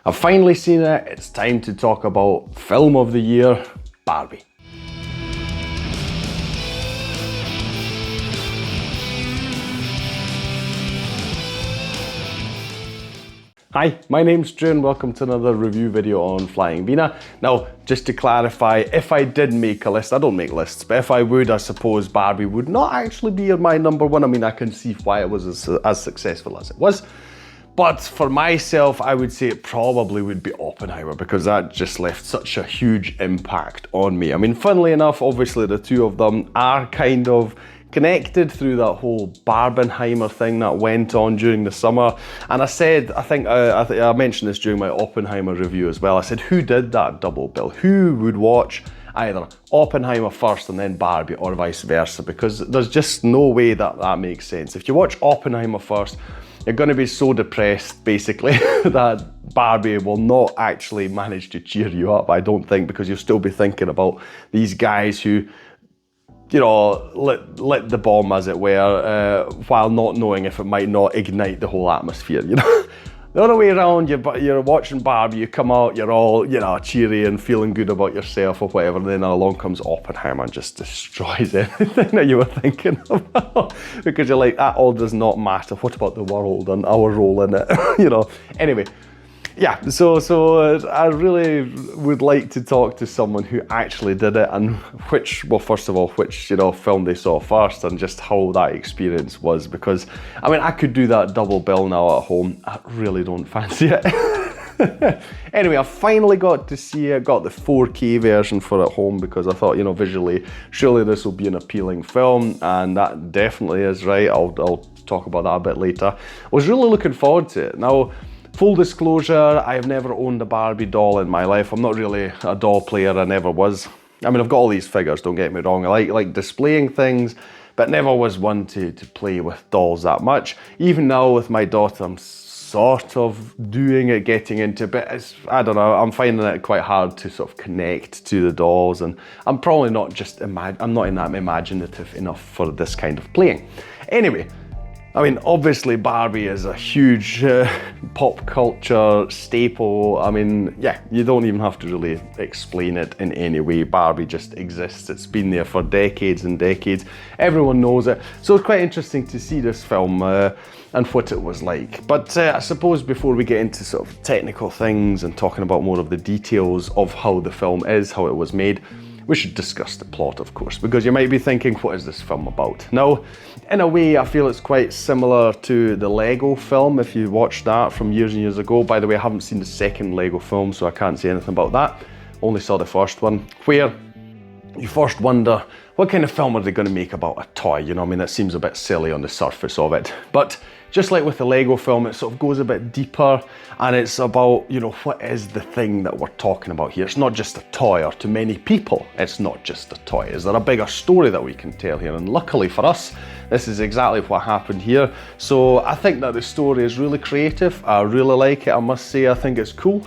I've finally seen it. It's time to talk about film of the year, Barbie. Hi, my name's Drew and welcome to another review video on Flying Wiener. Now, just to clarify, if I did make a list, I don't make lists, but if I would, I suppose Barbie would not actually be my number one. I mean, I can see why it was as successful as it was. But for myself, I would say it probably would be Oppenheimer because that just left such a huge impact on me. I mean, funnily enough, obviously the two of them are kind of connected through that whole Barbenheimer thing that went on during the summer. And I said, I think I mentioned this during my Oppenheimer review as well. I said, who did that double bill? Who would watch either Oppenheimer first and then Barbie or vice versa? Because there's just no way that that makes sense. If you watch Oppenheimer first, you're going to be so depressed, basically, that Barbie will not actually manage to cheer you up, I don't think, because you'll still be thinking about these guys who, you know, lit the bomb, as it were, while not knowing if it might not ignite the whole atmosphere, you know? The other way around, you're watching Barbie, you come out, you're all, you know, cheery and feeling good about yourself or whatever, and then along comes Oppenheimer and just destroys everything that you were thinking about. Because you're like, that all does not matter. What about the world and our role in it? You know, anyway. Yeah, so I really would like to talk to someone who actually did it and first of all, which, you know, film they saw first and just how that experience was, because, I mean, I could do that double bill now at home. I really don't fancy it. Anyway, I finally got to see it, got the 4K version for at home because I thought, you know, visually, surely this will be an appealing film, and that definitely is, right? I'll talk about that a bit later. I was really looking forward to it. Now, full disclosure, I have never owned a Barbie doll in my life. I'm not really a doll player, I never was. I mean, I've got all these figures, don't get me wrong. I like displaying things, but never was one to play with dolls that much. Even now with my daughter, I'm sort of doing it, getting into it, but I don't know, I'm finding it quite hard to sort of connect to the dolls, and I'm probably not just, I'm not in that imaginative enough for this kind of playing. Anyway, I mean, obviously Barbie is a huge pop culture staple. I mean, yeah, you don't even have to really explain it in any way. Barbie just exists. It's been there for decades and decades. Everyone knows it. So it's quite interesting to see this film and what it was like. But I suppose before we get into sort of technical things and talking about more of the details of how the film is, how it was made, we should discuss the plot, of course, because you might be thinking, what is this film about? Now, in a way, I feel it's quite similar to the Lego film, if you watched that from years and years ago. By the way, I haven't seen the second Lego film, so I can't say anything about that. Only saw the first one, where you first wonder, what kind of film are they going to make about a toy? You know, I mean, that seems a bit silly on the surface of it. But just like with the Lego film, it sort of goes a bit deeper, and it's about, you know, what is the thing that we're talking about here? It's not just a toy, or to many people, it's not just a toy. Is there a bigger story that we can tell here? And luckily for us, this is exactly what happened here. So I think that the story is really creative. I really like it, I must say. I think it's cool.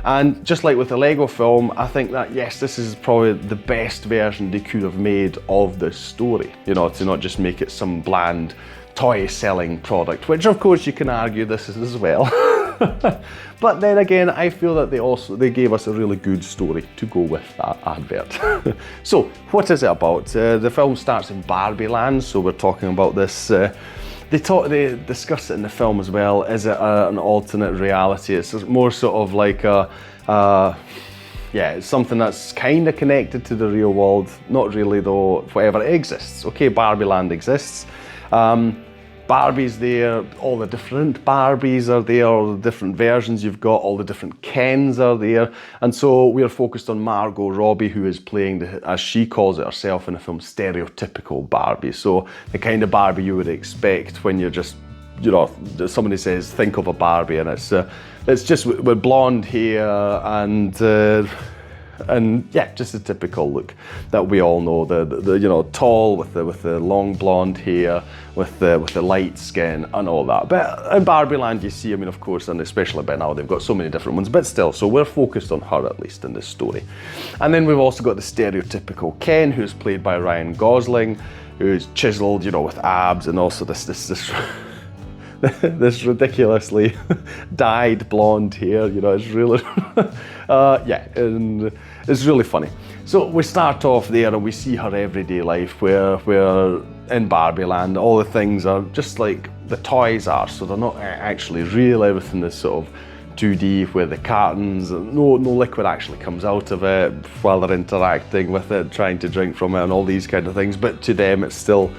And just like with the Lego film, I think that, yes, this is probably the best version they could have made of this story. You know, to not just make it some bland toy selling product, which of course you can argue this is as well. But then again, I feel that they gave us a really good story to go with that advert. So what is it about? The film starts in Barbie land, so we're talking about this. They discuss it in the film as well. Is it an alternate reality? It's more sort of like yeah, it's something that's kind of connected to the real world. Not really though, whatever, it exists. Okay, Barbie land exists. Barbie's there, all the different Barbies are there, all the different versions you've got, all the different Kens are there. And so we're focused on Margot Robbie, who is playing, as she calls it herself in the film, stereotypical Barbie. So the kind of Barbie you would expect when you're just, you know, somebody says, think of a Barbie, and it's just with blonde hair and yeah, just a typical look that we all know. The you know, tall with the long blonde hair, with the light skin and all that. But in Barbie land, you see, I mean, of course, and especially by now, they've got so many different ones. But still, so we're focused on her at least in this story. And then we've also got the stereotypical Ken, who's played by Ryan Gosling, who's chiseled, you know, with abs, and also this this ridiculously dyed blonde hair, you know, it's really, yeah, and it's really funny. So we start off there and we see her everyday life where in Barbie land, all the things are just like the toys are, so they're not actually real. Everything is sort of 2D, where the cartons, no liquid actually comes out of it while they're interacting with it, trying to drink from it and all these kind of things. But to them, it's still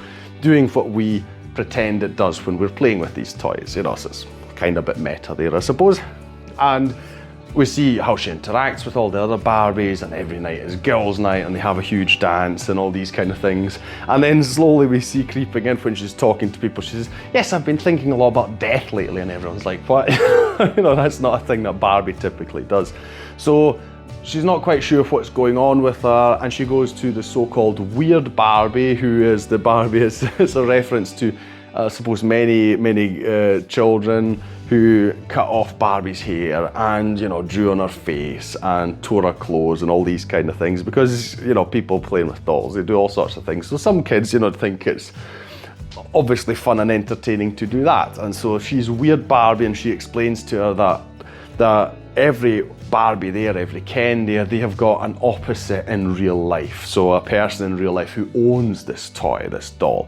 doing what we pretend it does when we're playing with these toys, you know, so it's kind of a bit meta there, I suppose. And we see how she interacts with all the other Barbies, and every night is girls' night and they have a huge dance and all these kind of things. And then slowly we see creeping in when she's talking to people, she says, yes, I've been thinking a lot about death lately, and everyone's like, what? You know, that's not a thing that Barbie typically does. So she's not quite sure what's going on with her, and she goes to the so-called weird Barbie, who is the Barbie, it's a reference to, I suppose, many children who cut off Barbie's hair and, you know, drew on her face and tore her clothes and all these kind of things, because, you know, people playing with dolls, they do all sorts of things. So some kids, you know, think it's obviously fun and entertaining to do that. And so she's weird Barbie, and she explains to her that every Barbie there, every Ken there, they have got an opposite in real life. So a person in real life who owns this toy, this doll.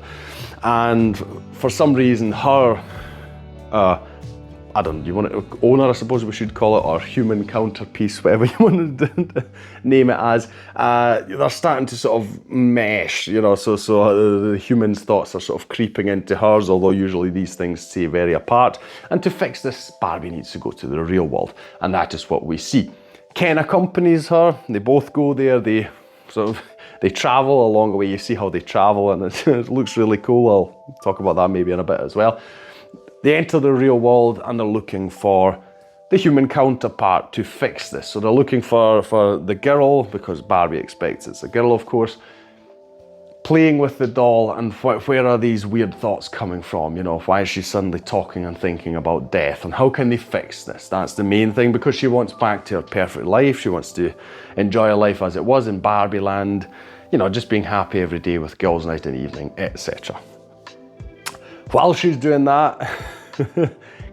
And for some reason, her, I don't know, you want to owner, I suppose we should call it, or human counterpiece, whatever you want to name it as, they're starting to sort of mesh, you know, so the human's thoughts are sort of creeping into hers, although usually these things stay very apart. And to fix this, Barbie needs to go to the real world, and that is what we see. Ken accompanies her, they both go there, they travel along the way. You see how they travel, and it looks really cool. I'll talk about that maybe in a bit as well. They enter the real world and they're looking for the human counterpart to fix this. So they're looking for the girl, because Barbie expects it's a girl, of course, playing with the doll. And where are these weird thoughts coming from? You know, why is she suddenly talking and thinking about death? And how can they fix this? That's the main thing, because she wants back to her perfect life. She wants to enjoy her life as it was in Barbie land. You know, just being happy every day with girls' night and evening, etc. While she's doing that,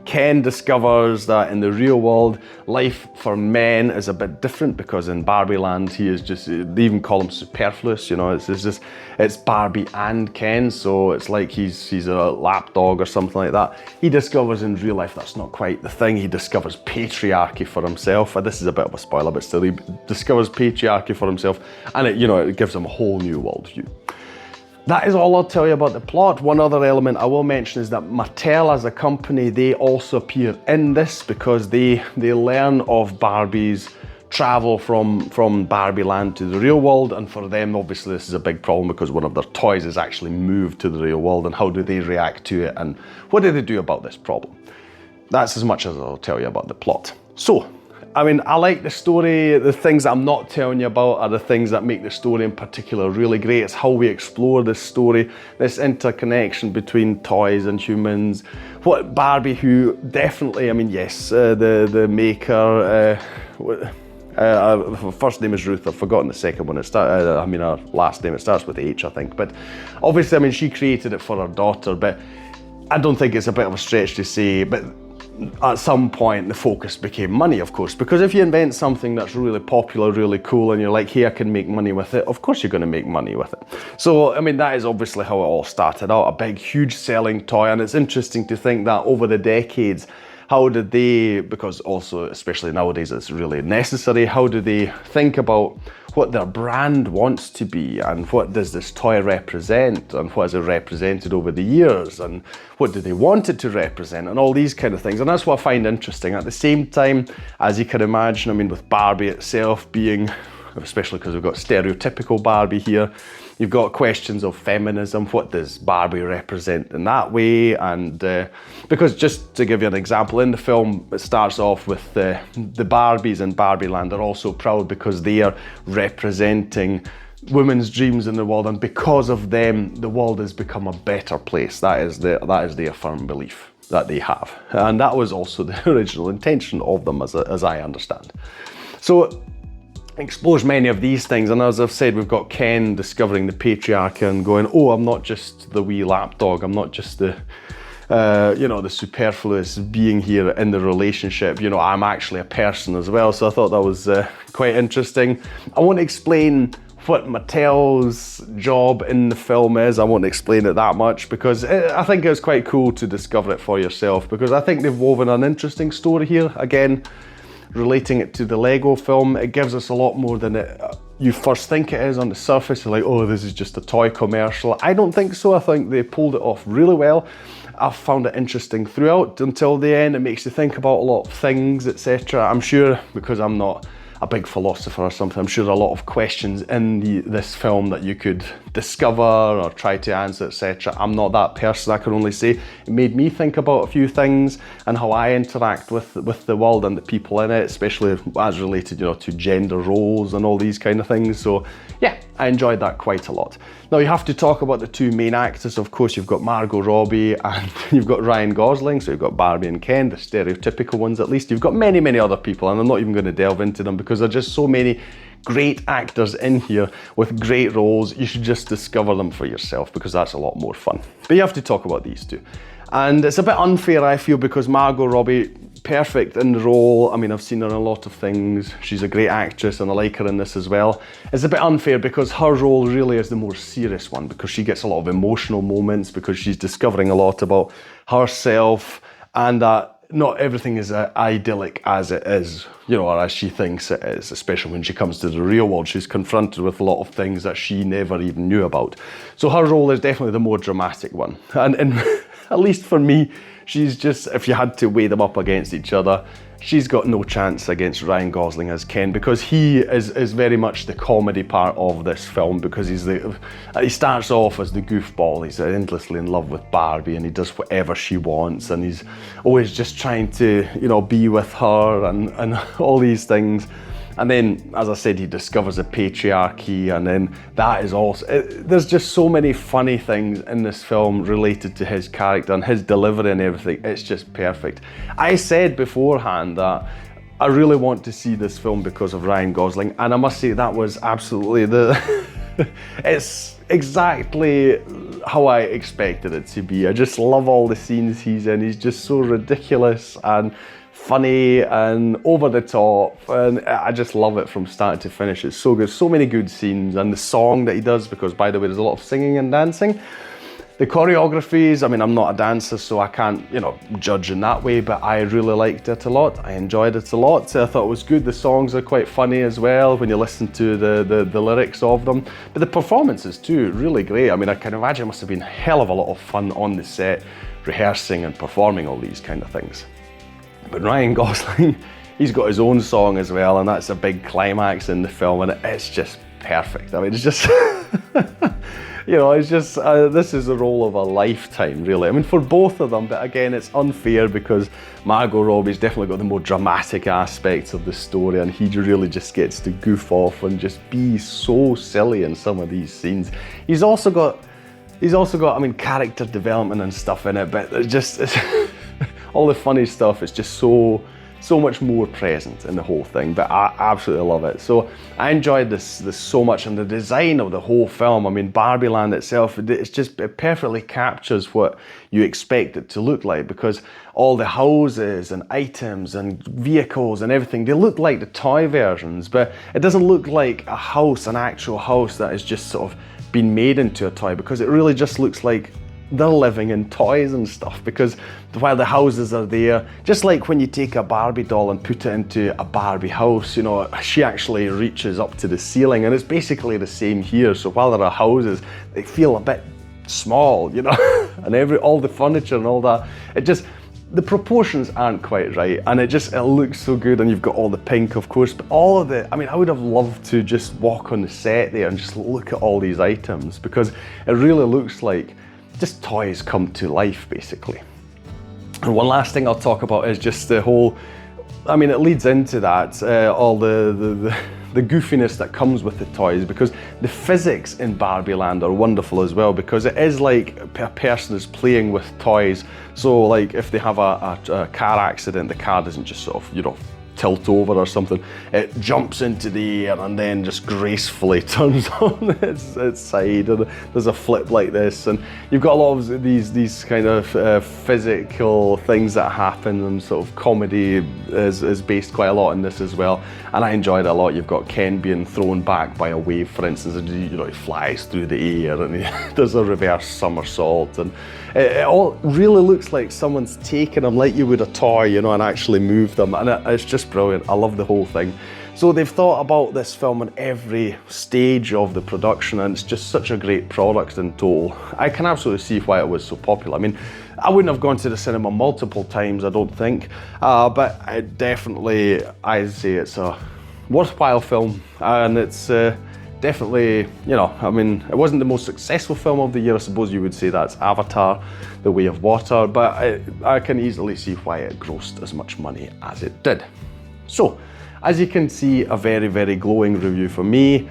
Ken discovers that in the real world, life for men is a bit different, because in Barbie land, he is just, they even call him superfluous, you know, it's Barbie and Ken, so it's like he's a lapdog or something like that. He discovers in real life that's not quite the thing. He discovers patriarchy for himself. This is a bit of a spoiler, but still, he discovers patriarchy for himself, and it gives him a whole new worldview. That is all I'll tell you about the plot. One other element I will mention is that Mattel as a company, they also appear in this, because they learn of Barbie's travel from Barbie land to the real world, and for them obviously this is a big problem, because one of their toys is actually moved to the real world, and how do they react to it, and what do they do about this problem? That's as much as I'll tell you about the plot. So, I mean, I like the story. The things that I'm not telling you about are the things that make the story in particular really great. It's how we explore this story, this interconnection between toys and humans. What Barbie, who definitely, I mean, yes, the maker, her first name is Ruth. I've forgotten the second one. Her last name, it starts with H, I think. But obviously, I mean, she created it for her daughter, but I don't think it's a bit of a stretch to say, but at some point the focus became money, of course, because if you invent something that's really popular, really cool, and you're like, hey, I can make money with it, of course you're going to make money with it. So, I mean, that is obviously how it all started out, a big, huge selling toy. And it's interesting to think that over the decades, how did they, because also, especially nowadays, it's really necessary, how do they think about what their brand wants to be, and what does this toy represent, and what has it represented over the years, and what do they want it to represent, and all these kind of things. And that's what I find interesting. At the same time, as you can imagine, I mean, with Barbie itself being, especially because we've got stereotypical Barbie here, you've got questions of feminism. What does Barbie represent in that way? And because, just to give you an example, in the film, it starts off with the Barbies in Barbie land are also proud because they are representing women's dreams in the world, and because of them, the world has become a better place. That is their firm belief that they have. And that was also the original intention of them, as I understand. So, explores many of these things, and as I've said, we've got Ken discovering the patriarchy and going, oh, I'm not just the wee lapdog, I'm not just the you know, the superfluous being here in the relationship. You know, I'm actually a person as well, so I thought that was quite interesting. I won't explain what Mattel's job in the film is. I won't explain it that much because I think it's quite cool to discover it for yourself, because I think they've woven an interesting story here. Again, relating it to the Lego film, it gives us a lot more than you first think it is on the surface. You're like, oh, this is just a toy commercial. I don't think so. I think they pulled it off really well. I've found it interesting throughout until the end. It makes you think about a lot of things, etc. I'm sure, because I'm not a big philosopher or something, I'm sure there are a lot of questions in this film that you could discover or try to answer, etc. I'm not that person. I can only say it made me think about a few things and how I interact with the world and the people in it, especially as related, you know, to gender roles and all these kind of things. So yeah, I enjoyed that quite a lot. Now you have to talk about the two main actors. Of course, you've got Margot Robbie and you've got Ryan Gosling. So you've got Barbie and Ken, the stereotypical ones at least. You've got many, many other people, and I'm not even going to delve into them because there are just so many great actors in here with great roles. You should just discover them for yourself because that's a lot more fun. But you have to talk about these two. And it's a bit unfair, I feel, because Margot Robbie, perfect in the role. I mean, I've seen her in a lot of things. She's a great actress and I like her in this as well. It's a bit unfair because her role really is the more serious one, because she gets a lot of emotional moments, because she's discovering a lot about herself, and not everything is idyllic as it is, you know, or as she thinks it is, especially when she comes to the real world. She's confronted with a lot of things that she never even knew about. So her role is definitely the more dramatic one. And at least for me, she's just, if you had to weigh them up against each other, she's got no chance against Ryan Gosling as Ken, because he is very much the comedy part of this film, because he starts off as the goofball. He's endlessly in love with Barbie and he does whatever she wants, and he's always just trying to, you know, be with her and all these things. And then, as I said, he discovers a patriarchy, and then that is also, there's just so many funny things in this film related to his character and his delivery and everything. It's just perfect. I said beforehand that I really want to see this film because of Ryan Gosling, and I must say that was absolutely it's exactly how I expected it to be. I just love all the scenes he's in. He's just so ridiculous and funny and over the top, and I just love it from start to finish. It's so good, so many good scenes, and the song that he does, because by the way, there's a lot of singing and dancing. The choreographies, I mean, I'm not a dancer, so I can't, you know, judge in that way, but I really liked it a lot. I enjoyed it a lot. I thought it was good. The songs are quite funny as well when you listen to the lyrics of them. But the performances too, really great. I mean, I can imagine it must have been a hell of a lot of fun on the set, rehearsing and performing all these kind of things. But Ryan Gosling, he's got his own song as well, and that's a big climax in the film, and it's just perfect. I mean, it's just, you know, it's just, this is the role of a lifetime, really. I mean, for both of them, but again, it's unfair because Margot Robbie's definitely got the more dramatic aspects of the story, and he really just gets to goof off and just be so silly in some of these scenes. He's also got, I mean, character development and stuff in it, but it's all the funny stuff is just so much more present in the whole thing, but I absolutely love it. So I enjoyed this so much, and the design of the whole film, I mean, Barbie Land itself, it perfectly captures what you expect it to look like, because all the houses and items and vehicles and everything, they look like the toy versions, but it doesn't look like a house, an actual house that has just sort of been made into a toy, because it really just looks like they're living in toys and stuff, because while the houses are there, just like when you take a Barbie doll and put it into a Barbie house, you know, she actually reaches up to the ceiling, and it's basically the same here. So while there are houses, they feel a bit small, you know, and all the furniture and all that, it just, the proportions aren't quite right, and it looks so good, and you've got all the pink, of course, but all of I mean, I would have loved to just walk on the set there and just look at all these items, because it really looks like just toys come to life, basically. And one last thing I'll talk about is just the whole, I mean, it leads into that, all the goofiness that comes with the toys, because the physics in Barbie Land are wonderful as well, because it is like a person is playing with toys. So like if they have a car accident, the car doesn't just sort of, you know, tilt over or something, it jumps into the air and then just gracefully turns on its side, and there's a flip like this, and you've got a lot of these kind of physical things that happen, and sort of comedy is based quite a lot in this as well, and I enjoyed it a lot. You've got Ken being thrown back by a wave, for instance, and you know, he flies through the air and he does a reverse somersault, and it all really looks like someone's taken them like you would a toy, you know, and actually moved them, and it's just brilliant. I love the whole thing. So they've thought about this film in every stage of the production, and it's just such a great product in total. I can absolutely see why it was so popular. I mean, I wouldn't have gone to the cinema multiple times, I don't think, but I'd say it's a worthwhile film, and it's definitely, you know, I mean, it wasn't the most successful film of the year. I suppose you would say that's Avatar, The Way of Water, but I can easily see why it grossed as much money as it did. So, as you can see, a very, very glowing review for me.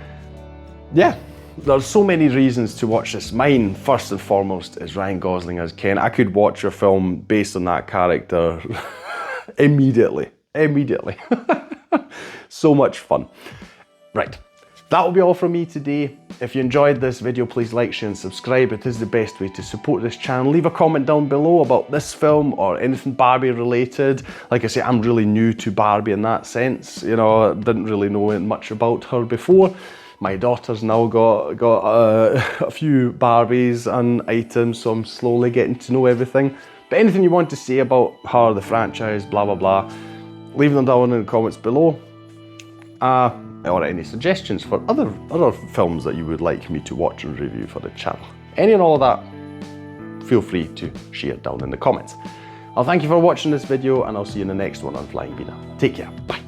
Yeah, there's so many reasons to watch this. Mine, first and foremost, is Ryan Gosling as Ken. I could watch a film based on that character immediately. So much fun. Right. That will be all from me today. If you enjoyed this video, please like, share and subscribe. It is the best way to support this channel. Leave a comment down below about this film or anything Barbie related. Like I say, I'm really new to Barbie in that sense. You know, I didn't really know much about her before. My daughter's now got a few Barbies and items, so I'm slowly getting to know everything. But anything you want to say about her, the franchise, blah, blah, blah, leave them down in the comments below. Or any suggestions for other films that you would like me to watch and review for the channel. Any and all of that, feel free to share down in the comments. I'll thank you for watching this video, and I'll see you in the next one on Flying Wiener. Take care, bye.